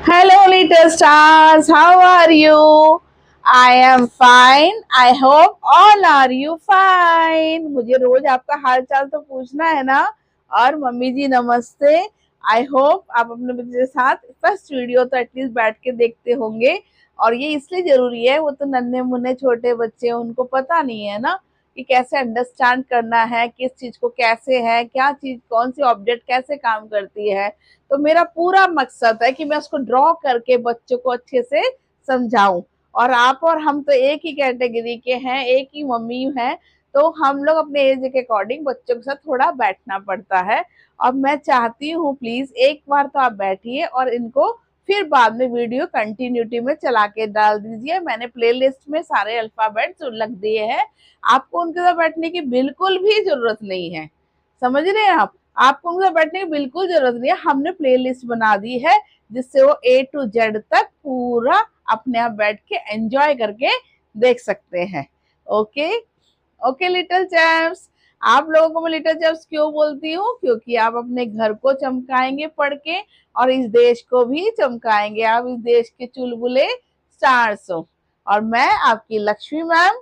Hello, little stars. How are you? I am fine. I hope all are you fine. मुझे रोज आपका हाल चाल तो पूछना है ना। और मम्मी जी नमस्ते। आई होप आप अपने बच्चे के साथ फर्स्ट वीडियो तो एटलीस्ट बैठ के देखते होंगे। और ये इसलिए जरूरी है, वो तो नन्हे मुन्ने छोटे बच्चे हैं, उनको पता नहीं है ना कि कैसे अंडरस्टैंड करना है, किस चीज को कैसे है, क्या चीज कौन सी ऑब्जेक्ट कैसे काम करती है। तो मेरा पूरा मकसद है कि मैं उसको ड्रॉ करके बच्चों को अच्छे से समझाऊं। और आप और हम तो एक ही कैटेगरी के हैं, एक ही मम्मी है, तो हम लोग अपने एज के अकॉर्डिंग बच्चों के साथ थोड़ा बैठना पड़ता है। और मैं चाहती हूँ प्लीज एक बार तो आप बैठिए और इनको फिर बाद में वीडियो कंटिन्यूटी में चला के डाल दीजिए। मैंने प्लेलिस्ट में सारे अल्फाबेट्स लग दिए हैं, आपको उनके साथ बैठने की बिल्कुल भी जरूरत नहीं है। समझ रहे हैं आप? आपको उनके साथ बैठने की बिल्कुल जरूरत नहीं है, हमने प्लेलिस्ट बना दी है जिससे वो ए टू जेड तक पूरा अपने आप बैठ के एंजॉय करके देख सकते हैं। Okay okay little champs. आप लोगों को मैं लिटिल चैम्प्स क्यों बोलती हूँ? क्योंकि आप अपने घर को चमकाएंगे पढ़ के, और इस देश को भी चमकाएंगे। आप इस देश के चुलबुले स्टार्स हो। और मैं आपकी लक्ष्मी मैम,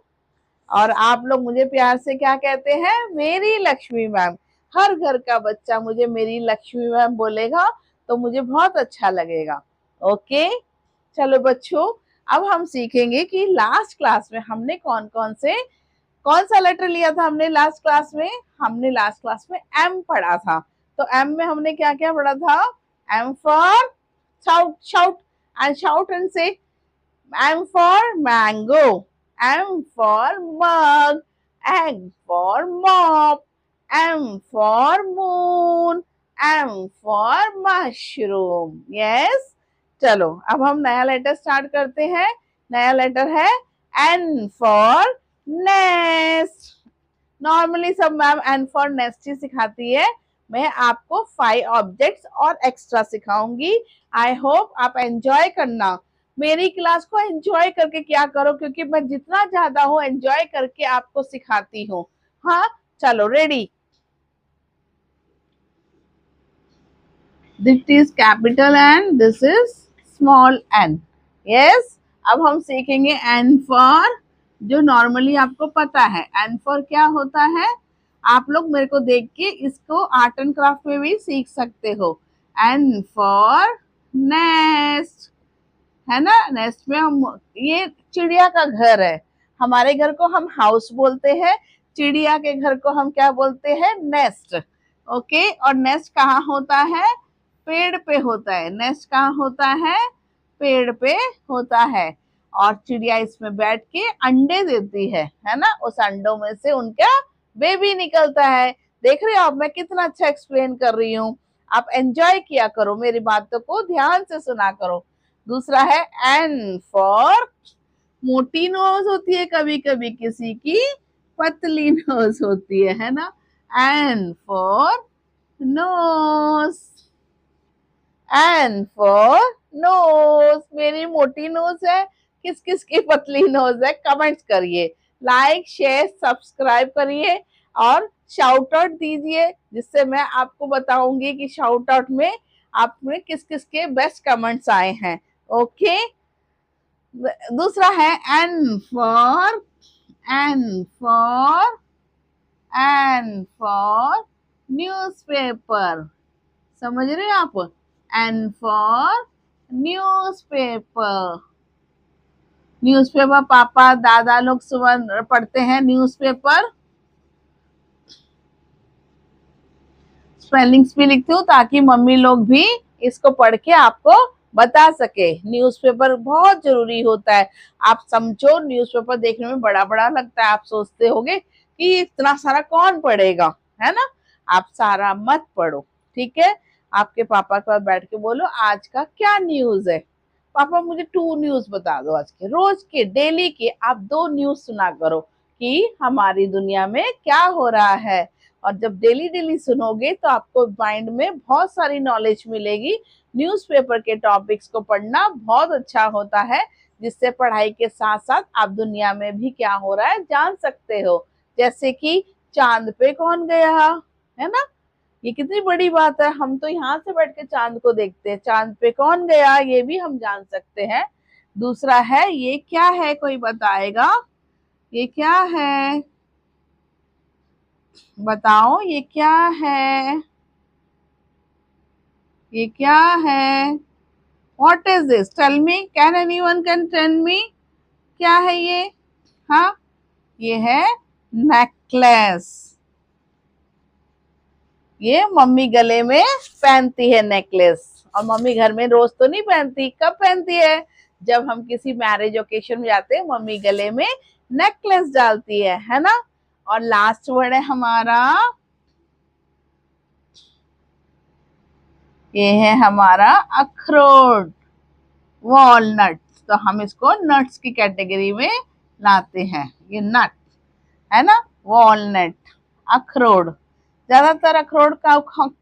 और आप लोग मुझे प्यार से क्या कहते हैं? मेरी लक्ष्मी मैम। हर घर का बच्चा मुझे मेरी लक्ष्मी मैम बोलेगा तो मुझे बहुत अच्छा लगेगा। ओके, चलो बच्चों, अब हम सीखेंगे कि लास्ट क्लास में हमने कौन सा लेटर लिया था। हमने लास्ट क्लास में एम पढ़ा था। तो एम में हमने क्या क्या पढ़ा था? M for shout, shout and से M for mango, M for mug, N for mop, M for moon, M for mushroom. Yes? चलो अब हम नया लेटर स्टार्ट करते हैं। नया लेटर है N for nest. नॉर्मली सब मैम N for nest ही सिखाती है। मैं आपको 5 ऑब्जेक्ट्स और एक्स्ट्रा सिखाऊंगी। आई होप आप एंजॉय करना। मेरी क्लास को एंजॉय करके क्या करो, क्योंकि मैं जितना ज्यादा हूँ एंजॉय करके आपको सिखाती हूँ। हाँ, चलो ready. This is capital N, this is small N. Yes, अब हम सीखेंगे एन फॉर, जो नॉर्मली आपको पता है। एन फॉर क्या होता है? आप लोग मेरे को देख के इसको आर्ट एंड क्राफ्ट में भी सीख सकते हो। एन फॉर नेस्ट, है ना। नेस्ट में हम, ये चिड़िया का घर है। हमारे घर को हम हाउस बोलते हैं, चिड़िया के घर को हम क्या बोलते हैं? नेस्ट। ओके, और नेस्ट कहाँ होता है? पेड़ पे होता है। नेस्ट कहाँ होता है? पेड़ पे होता है। और चिड़िया इसमें बैठ के अंडे देती है ना। उस अंडों में से उनका बेबी निकलता है। देख रहे हो आप, मैं कितना अच्छा एक्सप्लेन कर रही हूँ। आप एंजॉय किया करो, मेरी बातों को ध्यान से सुना करो। दूसरा है एन फॉर, मोटी नोज होती है कभी कभी किसी की, पतली नोज होती है ना। N for nose, N for nose. मेरी मोटी नोज है, किस किस की पतली नोज है? कमेंट्स करिए, लाइक शेयर सब्सक्राइब करिए और शाउट आउट दीजिए, जिससे मैं आपको बताऊंगी कि शाउट आउट में आपने किस किस के बेस्ट कमेंट्स आए हैं। ओके, दूसरा है N for, N for N for newspaper. समझ रहे हैं आप? N for newspaper. न्यूज़पेपर पापा दादा लोग सुबह पढ़ते हैं न्यूज़पेपर। स्पेलिंग्स भी लिखती हूँ ताकि मम्मी लोग भी इसको पढ़ के आपको बता सके। न्यूज़पेपर बहुत जरूरी होता है। आप समझो, न्यूज़पेपर देखने में बड़ा बड़ा लगता है, आप सोचते होगे कि इतना सारा कौन पढ़ेगा, है ना। आप सारा मत पढ़ो, ठीक है। आपके पापा के पास बैठ के बोलो आज का क्या न्यूज है। पापा मुझे 2 न्यूज बता दो आज के, रोज के डेली के आप 2 न्यूज सुना करो कि हमारी दुनिया में क्या हो रहा है। और जब डेली डेली सुनोगे तो आपको माइंड में बहुत सारी नॉलेज मिलेगी। न्यूज़पेपर के टॉपिक्स को पढ़ना बहुत अच्छा होता है, जिससे पढ़ाई के साथ साथ आप दुनिया में भी क्या हो रहा है जान सकते हो। जैसे कि चांद पे कौन गया, है ना, ये कितनी बड़ी बात है। हम तो यहाँ से बैठ के चांद को देखते हैं, चांद पे कौन गया ये भी हम जान सकते हैं। दूसरा है, ये क्या है, कोई बताएगा ये क्या है? बताओ ये क्या है? ये क्या है? What is this? Tell me. Can anyone can tell me? क्या है ये? हाँ, ये है नेकलेस। ये मम्मी गले में पहनती है नेकलेस। और मम्मी घर में रोज तो नहीं पहनती, कब पहनती है? जब हम किसी मैरिज ओकेशन में जाते हैं, मम्मी गले में नेकलेस डालती है ना। और लास्ट वर्ड है हमारा, ये है हमारा अखरोट, वॉलनट। तो हम इसको नट्स की कैटेगरी में लाते हैं। ये नट है ना, वॉलनट, अखरोट। ज्यादातर अखरोट का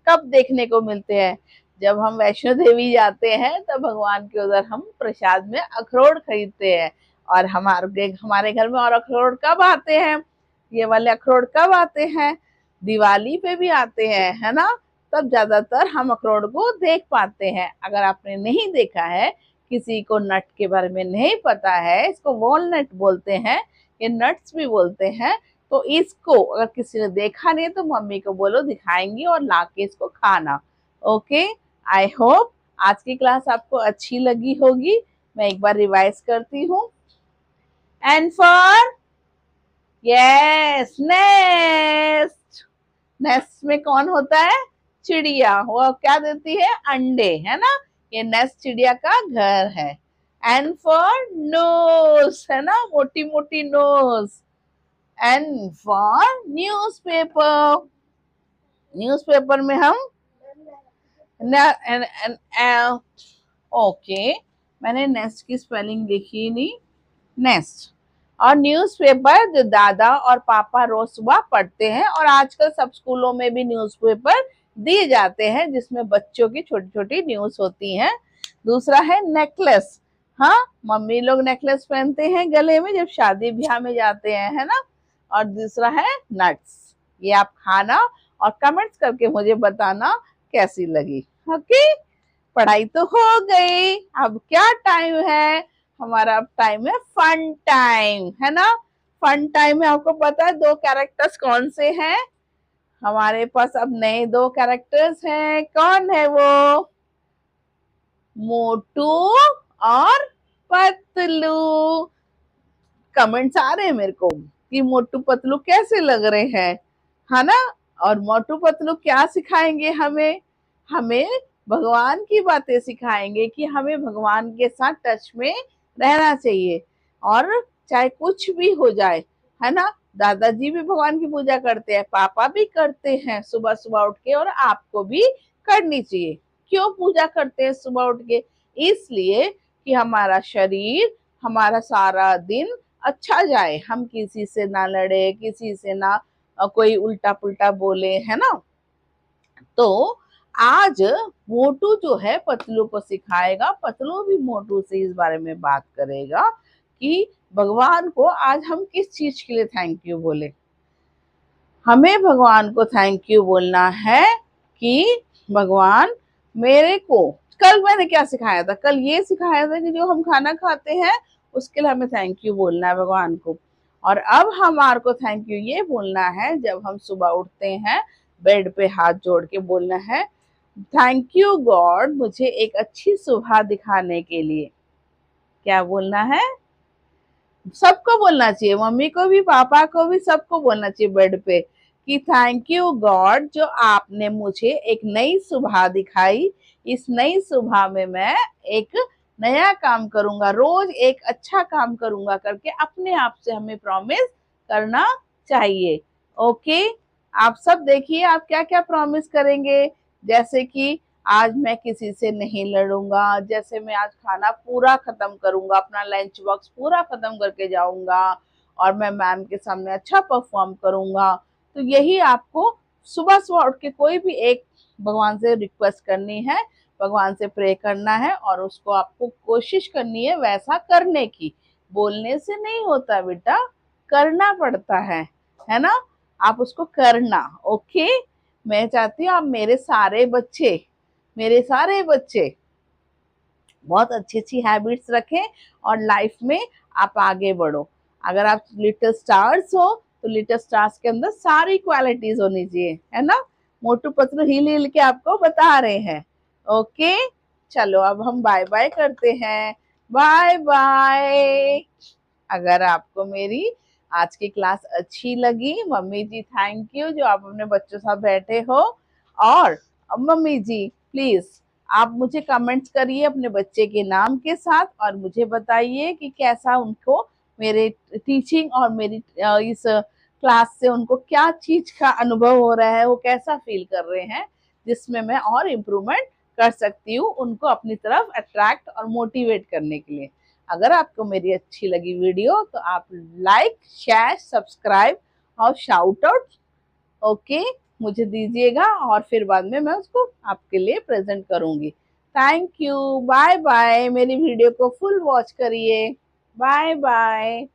कब देखने को मिलते हैं? जब हम वैष्णो देवी जाते हैं तब भगवान के उधर हम प्रसाद में अखरोट खरीदते हैं। और हमारे घर में और अखरोट कब आते हैं? ये वाले अखरोट कब आते हैं? दिवाली पे भी आते हैं, है ना। तब ज्यादातर हम अखरोट को देख पाते हैं। अगर आपने नहीं देखा है, किसी को नट के बारे में नहीं पता है, इसको वॉलनट बोलते हैं, ये नट्स भी बोलते हैं, तो इसको अगर किसी ने देखा नहीं तो मम्मी को बोलो दिखाएंगी और लाके इसको खाना। ओके, आई होप आज की क्लास आपको अच्छी लगी होगी। मैं एक बार रिवाइज करती हूँ। And for, yes, nest. Nest में कौन होता है? चिड़िया। वो क्या देती है? अंडे, है ना। ये नेस्ट चिड़िया का घर है। एंड फॉर नोज, है ना, मोटी मोटी nose. And for newspaper, newspaper में हम ओके, मैंने नेस्ट की स्पेलिंग लिखी नहीं, नेस्ट। और न्यूज़पेपर जो दादा और पापा रोज सुबह पढ़ते हैं, और आजकल सब स्कूलों में भी न्यूज़पेपर दिए जाते हैं जिसमें बच्चों की छोटी छोटी न्यूज होती हैं। दूसरा है नेकलेस। हाँ, मम्मी लोग नेकलेस पहनते हैं गले में जब शादी ब्याह में जाते हैं, है ना। और दूसरा है नट्स। ये आप खाना और कमेंट्स करके मुझे बताना कैसी लगी। ओके, पढ़ाई तो हो गई, अब क्या टाइम है? हमारा अब टाइम है फन टाइम, है ना। फन टाइम में आपको पता है दो कैरेक्टर्स कौन से हैं? हमारे पास अब नए दो कैरेक्टर्स हैं। कौन है वो? मोटू और पतलू। कमेंट्स आ रहे हैं मेरे को कि मोटू पतलू कैसे लग रहे हैं, है ना। और मोटू पतलू क्या सिखाएंगे हमें? हमें भगवान की बातें सिखाएंगे कि हमें भगवान के साथ टच में रहना चाहिए, और चाहे कुछ भी हो जाए, है ना। दादाजी भी भगवान की पूजा करते हैं, पापा भी करते हैं सुबह सुबह उठ के, और आपको भी करनी चाहिए। क्यों पूजा करते हैं सुबह उठ के? इसलिए कि हमारा शरीर, हमारा सारा दिन अच्छा जाए, हम किसी से ना लड़े, किसी से ना कोई उल्टा पुल्टा बोले, है ना। तो आज मोटू जो है पतलू को सिखाएगा, पतलू भी मोटू से इस बारे में बात करेगा कि भगवान को आज हम किस चीज के लिए थैंक यू बोले। हमें भगवान को थैंक यू बोलना है कि भगवान मेरे को, कल मैंने क्या सिखाया था? कल ये सिखाया था कि जो हम खाना खाते हैं उसके लिए हमें थैंक यू बोलना है भगवान को। और अब हमारे को थैंक यू ये बोलना है जब हम सुबह उठते हैं, बेड पे हाथ जोड़ के बोलना है, थैंक यू गॉड मुझे एक अच्छी सुबह दिखाने के लिए। क्या बोलना है? सबको बोलना चाहिए, मम्मी को भी, पापा को भी, सबको बोलना चाहिए बेड पे कि थैंक यू गॉड जो आपने मुझे एक नई सुबह दिखाई। इस नई सुबह में मैं एक नया काम करूंगा, रोज एक अच्छा काम करूंगा करके अपने आप से हमें प्रॉमिस करना चाहिए। ओके, आप सब देखिए आप क्या क्या प्रॉमिस करेंगे। जैसे कि आज मैं किसी से नहीं लड़ूंगा, जैसे मैं आज खाना पूरा खत्म करूंगा, अपना लंच बॉक्स पूरा खत्म करके जाऊंगा, और मैं मैम के सामने अच्छा परफॉर्म करूंगा। तो यही आपको सुबह सुबह उठ के कोई भी एक भगवान से रिक्वेस्ट करनी है, भगवान से प्रे करना है, और उसको आपको कोशिश करनी है वैसा करने की। बोलने से नहीं होता बेटा, करना पड़ता है ना। आप उसको करना। ओके, मैं चाहती हूँ आप मेरे सारे बच्चे बहुत अच्छी अच्छी हैबिट्स रखें और लाइफ में आप आगे बढ़ो। अगर आप लिटिल स्टार्स हो तो लिटिल स्टार्स के अंदर सारी क्वालिटीज होनी चाहिए, है ना। मोटू पतलू हिल हिल के आपको बता रहे हैं। ओके, चलो अब हम बाय बाय करते हैं। Bye bye. अगर आपको मेरी आज की क्लास अच्छी लगी, मम्मी जी थैंक यू जो आप अपने बच्चों साथ बैठे हो। और मम्मी जी प्लीज आप मुझे कमेंट्स करिए अपने बच्चे के नाम के साथ और मुझे बताइए कि कैसा उनको मेरे टीचिंग और मेरी इस क्लास से उनको क्या चीज का अनुभव हो रहा है, वो कैसा फील कर रहे हैं, जिसमें मैं और इम्प्रूवमेंट कर सकती हूँ उनको अपनी तरफ अट्रैक्ट और मोटिवेट करने के लिए। अगर आपको मेरी अच्छी लगी वीडियो तो आप लाइक शेयर सब्सक्राइब और शाउट आउट ओके मुझे दीजिएगा और फिर बाद में मैं उसको आपके लिए प्रेजेंट करूंगी। Thank you, bye bye. मेरी वीडियो को फुल वॉच करिए। Bye bye.